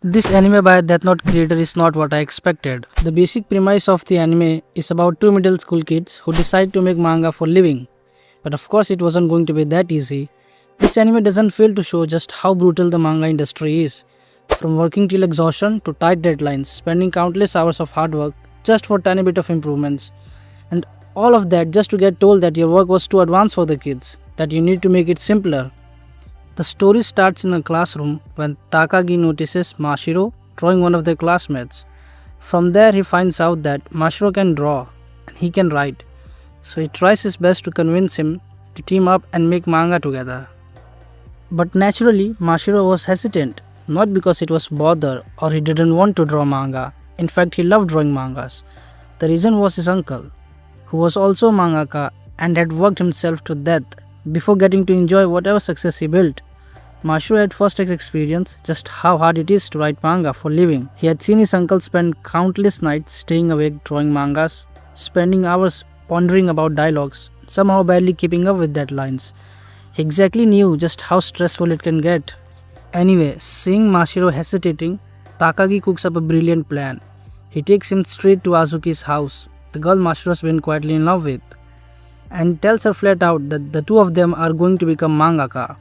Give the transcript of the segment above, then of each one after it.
This anime by Death Note creator is not what I expected. The basic premise of the anime is about two middle school kids who decide to make manga for living. But of course it wasn't going to be that easy. This anime doesn't fail to show just how brutal the manga industry is. From working till exhaustion to tight deadlines, spending countless hours of hard work just for tiny bit of improvements. And all of that just to get told that your work was too advanced for the kids, that you need to make it simpler. The story starts in a classroom when Takagi notices Mashiro drawing one of their classmates. From there, he finds out that Mashiro can draw and he can write, so he tries his best to convince him to team up and make manga together. But naturally, Mashiro was hesitant, not because it was bother or he didn't want to draw manga. In fact, he loved drawing mangas. The reason was his uncle, who was also a mangaka and had worked himself to death before getting to enjoy whatever success he built. Mashiro had first-hand experience just how hard it is to write manga for living. He had seen his uncle spend countless nights staying awake drawing mangas, spending hours pondering about dialogues, somehow barely keeping up with deadlines. He exactly knew just how stressful it can get. Anyway, seeing Mashiro hesitating, Takagi cooks up a brilliant plan. He takes him straight to Azuki's house, the girl Mashiro's been quietly in love with, and tells her flat out that the two of them are going to become mangaka.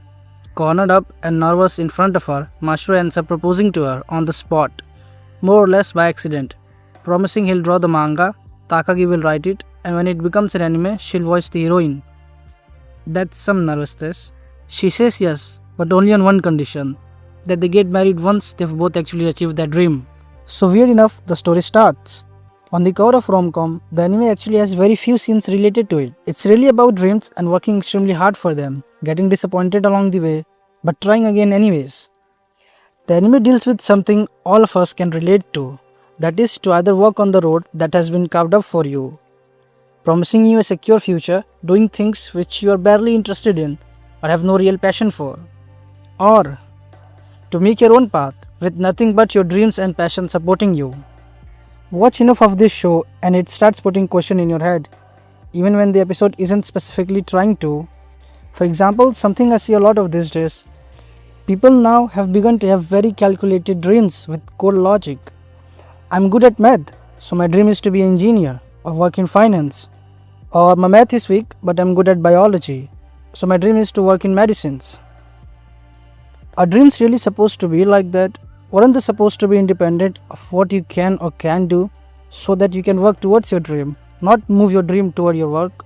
Cornered up and nervous in front of her, Mashiro ends up proposing to her on the spot, more or less by accident, promising he'll draw the manga, Takagi will write it, and when it becomes an anime, she'll voice the heroine. That's some nervousness. She says yes, but only on one condition, that they get married once they've both actually achieved their dream. So weird enough, the story starts. On the cover of rom-com, the anime actually has very few scenes related to it. It's really about dreams and working extremely hard for them, getting disappointed along the way, but trying again anyways. The anime deals with something all of us can relate to, that is to either walk on the road that has been carved up for you, promising you a secure future, doing things which you are barely interested in or have no real passion for, or to make your own path with nothing but your dreams and passion supporting you. Watch enough of this show and it starts putting question in your head, even when the episode isn't specifically trying to. For example, something I see a lot of these days, people now have begun to have very calculated dreams with cold logic. I'm good at math, so my dream is to be an engineer or work in finance. Or my math is weak, but I'm good at biology, so my dream is to work in medicines. Are dreams really supposed to be like that? Weren't they supposed to be independent of what you can or can't do so that you can work towards your dream, not move your dream toward your work?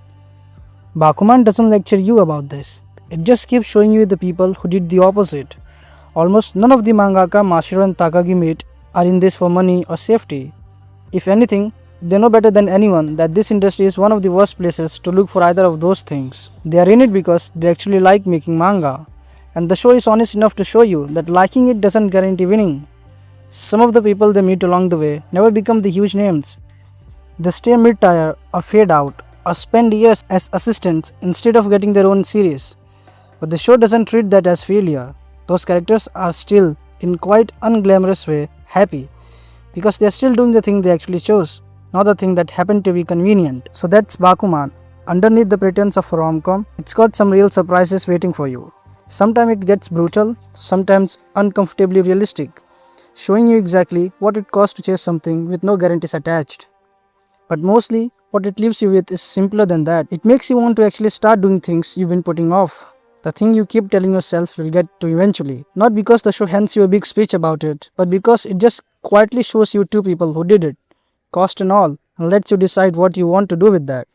Bakuman doesn't lecture you about this. It just keeps showing you the people who did the opposite. Almost none of the mangaka Mashiro and Takagi meet are in this for money or safety. If anything, they know better than anyone that this industry is one of the worst places to look for either of those things. They are in it because they actually like making manga. And the show is honest enough to show you that liking it doesn't guarantee winning. Some of the people they meet along the way never become the huge names. They stay mid-tier or fade out or spend years as assistants instead of getting their own series. But the show doesn't treat that as failure. Those characters are still, in quite unglamorous way, happy because they are still doing the thing they actually chose, not the thing that happened to be convenient. So that's Bakuman. Underneath the pretense of a rom-com, it's got some real surprises waiting for you. Sometimes it gets brutal, sometimes uncomfortably realistic, showing you exactly what it costs to chase something with no guarantees attached. But mostly, what it leaves you with is simpler than that. It makes you want to actually start doing things you've been putting off. The thing you keep telling yourself you'll get to eventually. Not because the show hands you a big speech about it, but because it just quietly shows you two people who did it, cost and all, and lets you decide what you want to do with that.